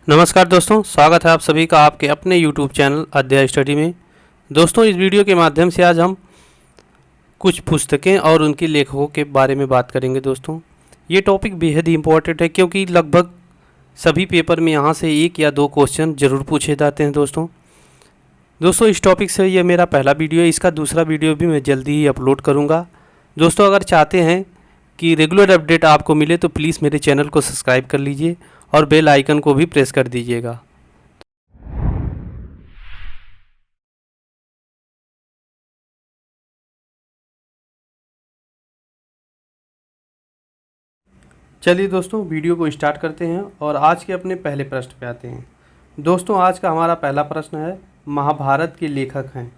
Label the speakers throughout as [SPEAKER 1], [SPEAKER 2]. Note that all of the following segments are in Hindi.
[SPEAKER 1] नमस्कार दोस्तों, स्वागत है आप सभी का आपके अपने YouTube चैनल अध्याय स्टडी में। दोस्तों, इस वीडियो के माध्यम से आज हम कुछ पुस्तकें और उनके लेखकों के बारे में बात करेंगे। दोस्तों, ये टॉपिक बेहद ही इम्पोर्टेंट है क्योंकि लगभग सभी पेपर में यहाँ से एक या दो क्वेश्चन ज़रूर पूछे जाते हैं। दोस्तों इस टॉपिक से ये मेरा पहला वीडियो है। इसका दूसरा वीडियो भी मैं जल्दी ही अपलोड करूँगा। दोस्तों, अगर चाहते हैं कि रेगुलर अपडेट आपको मिले तो प्लीज़ मेरे चैनल को सब्सक्राइब कर लीजिए और बेल आइकन को भी प्रेस कर दीजिएगा। चलिए दोस्तों, वीडियो को स्टार्ट करते हैं और आज के अपने पहले प्रश्न पे आते हैं। दोस्तों, आज का हमारा पहला प्रश्न है, महाभारत के लेखक हैं।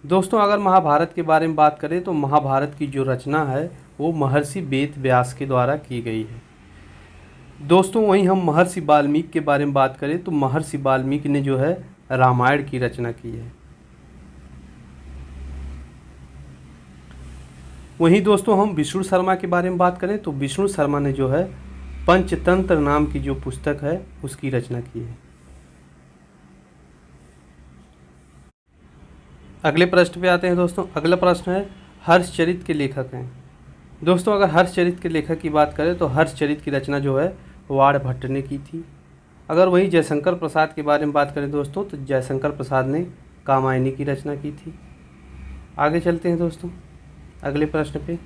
[SPEAKER 1] दोस्तों, अगर महाभारत के बारे में बात करें तो महाभारत की जो रचना है वो महर्षि वेद व्यास के द्वारा की गई है। दोस्तों, वहीं हम महर्षि वाल्मीकि के बारे में बात करें तो महर्षि वाल्मीकि ने जो है रामायण की रचना की है। वहीं दोस्तों हम विष्णु शर्मा के बारे में बात करें तो विष्णु शर्मा ने जो है पंचतंत्र नाम की जो पुस्तक है उसकी रचना की है। अगले प्रश्न पे आते हैं दोस्तों। अगला प्रश्न है, हर्षचरित के लेखक हैं। दोस्तों, अगर हर्षचरित के लेखक की बात करें तो हर्षचरित की रचना जो है वाण भट्ट ने की थी। अगर वहीं जयशंकर प्रसाद के बारे में बात करें दोस्तों तो जयशंकर प्रसाद ने कामायनी की रचना की थी। आगे चलते हैं दोस्तों अगले प्रश्न पे।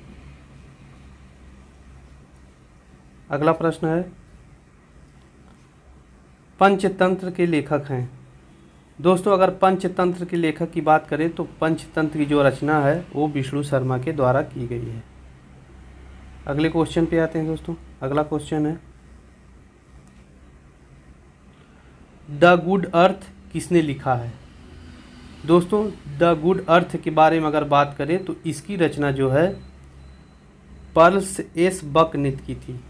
[SPEAKER 1] अगला प्रश्न है, पंचतंत्र के लेखक हैं। दोस्तों, अगर पंचतंत्र के लेखक की बात करें तो पंचतंत्र की जो रचना है वो विष्णु शर्मा के द्वारा की गई है। अगले क्वेश्चन पे आते हैं दोस्तों। अगला क्वेश्चन है, द गुड अर्थ किसने लिखा है। दोस्तों, द गुड अर्थ के बारे में अगर बात करें तो इसकी रचना जो है पर्ल्स एस बक ने की थी।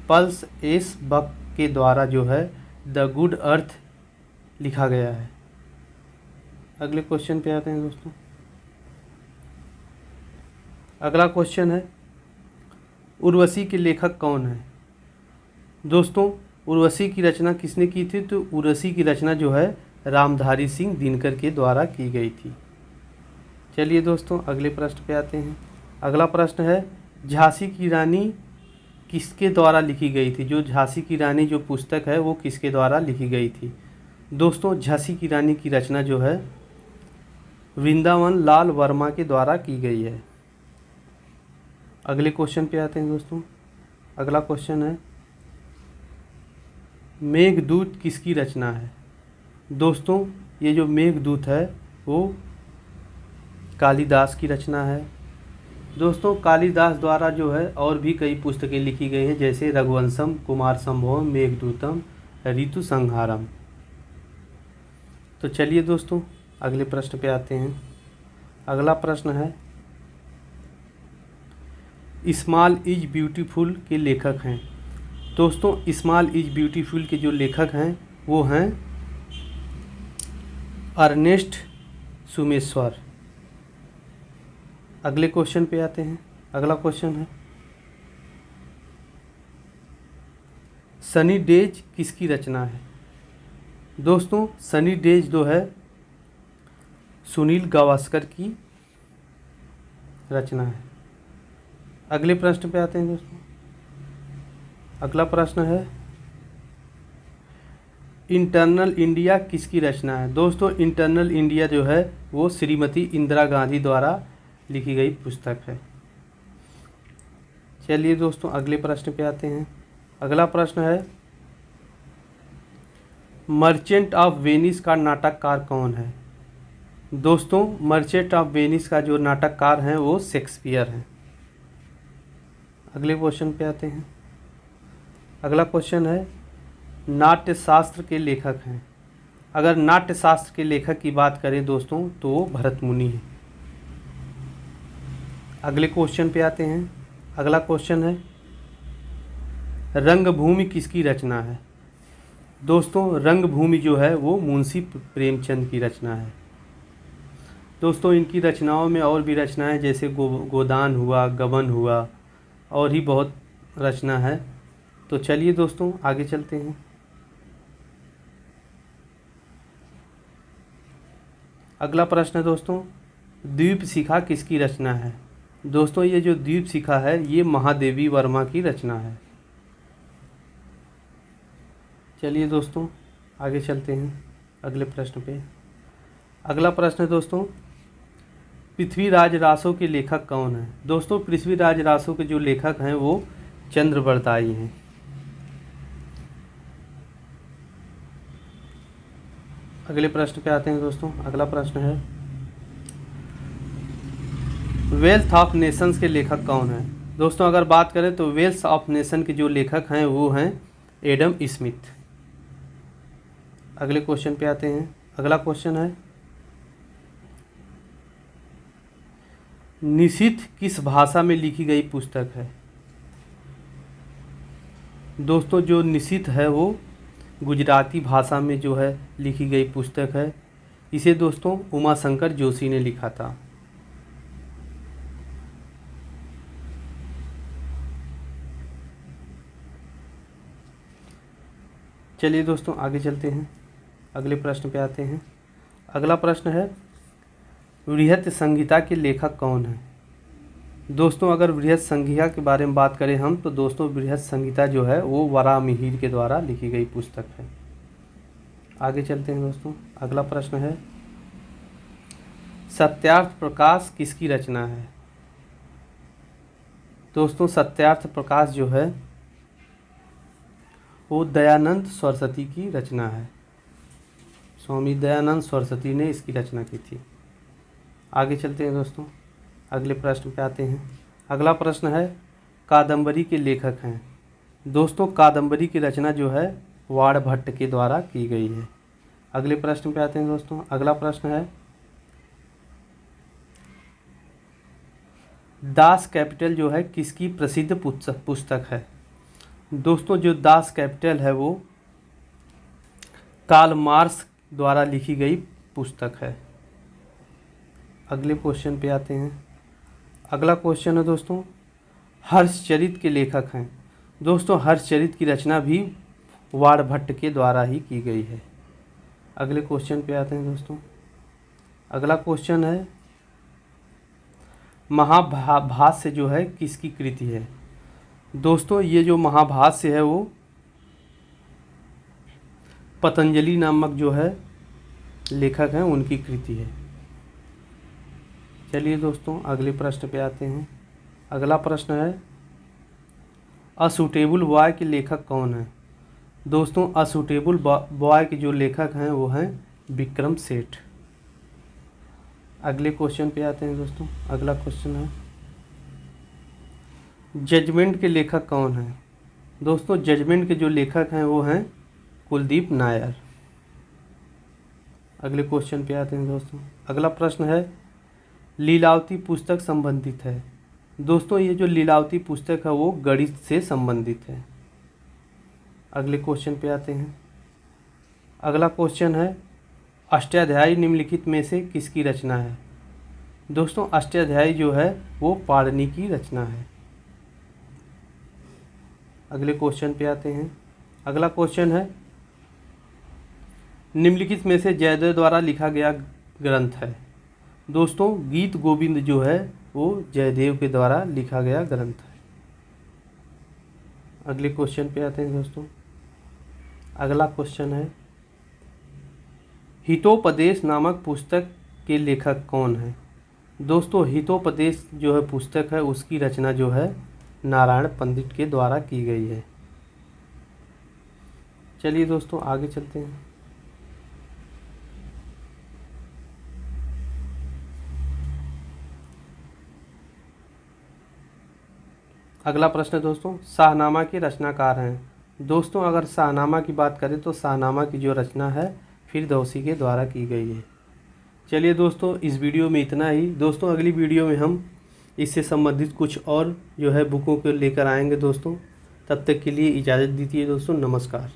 [SPEAKER 1] पर्ल्स एस बक के द्वारा जो है द गुड अर्थ लिखा गया है। अगले क्वेश्चन पे आते हैं दोस्तों। अगला क्वेश्चन है, उर्वशी के लेखक कौन है। दोस्तों, उर्वशी की रचना किसने की थी तो उर्वशी की रचना जो है रामधारी सिंह दिनकर के द्वारा की गई थी। चलिए दोस्तों अगले प्रश्न पे आते हैं। अगला प्रश्न है, झांसी की रानी किसके द्वारा लिखी गई थी। जो झांसी की रानी जो पुस्तक है वो किसके द्वारा लिखी गई थी। दोस्तों, झांसी की रानी की रचना जो है वृंदावन लाल वर्मा के द्वारा की गई है। अगले क्वेश्चन पे आते हैं दोस्तों। अगला क्वेश्चन है, मेघदूत किसकी रचना है। दोस्तों, ये जो मेघदूत है वो कालिदास की रचना है। दोस्तों, कालिदास द्वारा जो है और भी कई पुस्तकें लिखी गई हैं, जैसे रघुवंशम, कुमार संभवम, मेघदूतम, ऋतु संहारम। तो चलिए दोस्तों अगले प्रश्न पे आते हैं। अगला प्रश्न है, स्मॉल इज ब्यूटीफुल के लेखक हैं। दोस्तों, स्मॉल इज ब्यूटीफुल के जो लेखक हैं वो हैं अर्नेस्ट सुमेश्वर। अगले क्वेश्चन पे आते हैं। अगला क्वेश्चन है, सनी डेज किसकी रचना है। दोस्तों, सनी डेज जो है सुनील गावस्कर की रचना है। अगले प्रश्न पे आते हैं दोस्तों। अगला प्रश्न है, इंटरनल इंडिया किसकी रचना है। दोस्तों, इंटरनल इंडिया जो है वो श्रीमती इंदिरा गांधी द्वारा लिखी गई पुस्तक है। चलिए दोस्तों अगले प्रश्न पे आते हैं। अगला प्रश्न है, मर्चेंट ऑफ वेनिस का नाटककार कौन है। दोस्तों, मर्चेंट ऑफ वेनिस का जो नाटककार हैं वो शेक्सपियर हैं। अगले क्वेश्चन पे आते हैं। अगला क्वेश्चन है, नाट्यशास्त्र के लेखक हैं। अगर नाट्यशास्त्र के लेखक की बात करें दोस्तों तो वो भरत मुनि हैं। अगले क्वेश्चन पे आते हैं। अगला क्वेश्चन है, रंगभूमि किसकी रचना है। दोस्तों, रंगभूमि जो है वो मुंशी प्रेमचंद की रचना है। दोस्तों, इनकी रचनाओं में और भी रचनाएं जैसे गोदान हुआ, गबन हुआ और ही बहुत रचना है। तो चलिए दोस्तों आगे चलते हैं। अगला प्रश्न है दोस्तों, द्वीप शिखा किसकी रचना है? दोस्तों ये जो द्वीप शिखा है ये महादेवी वर्मा की रचना है। चलिए दोस्तों आगे चलते हैं अगले प्रश्न पे। अगला प्रश्न है दोस्तों, पृथ्वीराज रासो के लेखक कौन है? दोस्तों पृथ्वीराज रासो के जो लेखक हैं वो चंद्रबरदाई हैं। अगले प्रश्न पे आते हैं दोस्तों। अगला प्रश्न है, वेल्थ ऑफ नेशंस के लेखक कौन है? दोस्तों अगर बात करें तो वेल्थ ऑफ नेशन के जो लेखक हैं वो हैं एडम स्मिथ। अगले क्वेश्चन पे आते हैं। अगला क्वेश्चन है, निशीथ किस भाषा में लिखी गई पुस्तक है? दोस्तों जो निशीथ है वो गुजराती भाषा में जो है लिखी गई पुस्तक है। इसे दोस्तों उमाशंकर जोशी ने लिखा था। चलिए दोस्तों आगे चलते हैं, अगले प्रश्न पे आते हैं। अगला प्रश्न है, बृहत संहिता के लेखक कौन है? दोस्तों अगर बृहत संहिता के बारे में बात करें हम तो दोस्तों बृहत संहिता जो है वो वराहमिहिर के द्वारा लिखी गई पुस्तक है। आगे चलते हैं दोस्तों। अगला प्रश्न है, सत्यार्थ प्रकाश किसकी रचना है? दोस्तों सत्यार्थ प्रकाश जो है वो दयानंद सरस्वती की रचना है। स्वामी दयानंद सरस्वती ने इसकी रचना की थी। आगे चलते हैं दोस्तों, अगले प्रश्न पे आते हैं। अगला प्रश्न है, कादम्बरी के लेखक हैं? दोस्तों कादम्बरी की रचना जो है वाणभट्ट के द्वारा की गई है। अगले प्रश्न पे आते हैं दोस्तों। अगला प्रश्न है, दास कैपिटल जो है किसकी प्रसिद्ध पुस्तक है? दोस्तों जो दास कैपिटल है वो कार्ल मार्क्स द्वारा लिखी गई पुस्तक है। अगले क्वेश्चन पे आते हैं। अगला क्वेश्चन है दोस्तों, हर्षचरित के लेखक हैं? दोस्तों हर्षचरित की रचना भी वाणभट्ट के द्वारा ही की गई है। अगले क्वेश्चन पे आते हैं दोस्तों। अगला क्वेश्चन है, महाभाष्य जो है किसकी कृति है? दोस्तों ये जो महाभाष्य है वो पतंजलि नामक जो है लेखक हैं उनकी कृति है। चलिए दोस्तों अगले प्रश्न पे आते हैं। अगला प्रश्न है, अ सूटेबल बॉय के लेखक कौन है? दोस्तों अ सूटेबल बॉय के जो लेखक हैं वो हैं विक्रम सेठ। अगले क्वेश्चन पे आते हैं दोस्तों। अगला क्वेश्चन है, जजमेंट के लेखक कौन है? दोस्तों जजमेंट के जो लेखक हैं वो हैं कुलदीप नायर। अगले क्वेश्चन पे आते हैं दोस्तों। अगला प्रश्न है, लीलावती पुस्तक संबंधित है? दोस्तों ये जो लीलावती पुस्तक है वो गणित से संबंधित है। अगले क्वेश्चन पे आते हैं। अगला क्वेश्चन है, अष्टाध्यायी निम्नलिखित में से किसकी रचना है? दोस्तों अष्टाध्यायी जो है वो पाणिनि की रचना है। अगले क्वेश्चन पे आते हैं। अगला क्वेश्चन है, निम्नलिखित में से जयदेव द्वारा लिखा गया ग्रंथ है? दोस्तों गीत गोविंद जो है वो जयदेव के द्वारा लिखा गया ग्रंथ है। अगले क्वेश्चन पे आते हैं दोस्तों। अगला क्वेश्चन है, हितोपदेश नामक पुस्तक के लेखक कौन है? दोस्तों हितोपदेश जो है पुस्तक है उसकी रचना जो है नारायण पंडित के द्वारा की गई है। चलिए दोस्तों आगे चलते हैं। अगला प्रश्न है दोस्तों, शाहनामा के रचनाकार हैं? दोस्तों अगर शाहनामा की बात करें तो शाहनामा की जो रचना है फिरदौसी के द्वारा की गई है। चलिए दोस्तों इस वीडियो में इतना ही। दोस्तों अगली वीडियो में हम इससे संबंधित कुछ और जो है बुकों को लेकर आएंगे दोस्तों। तब तक के लिए इजाज़त दीजिए दोस्तों, नमस्कार।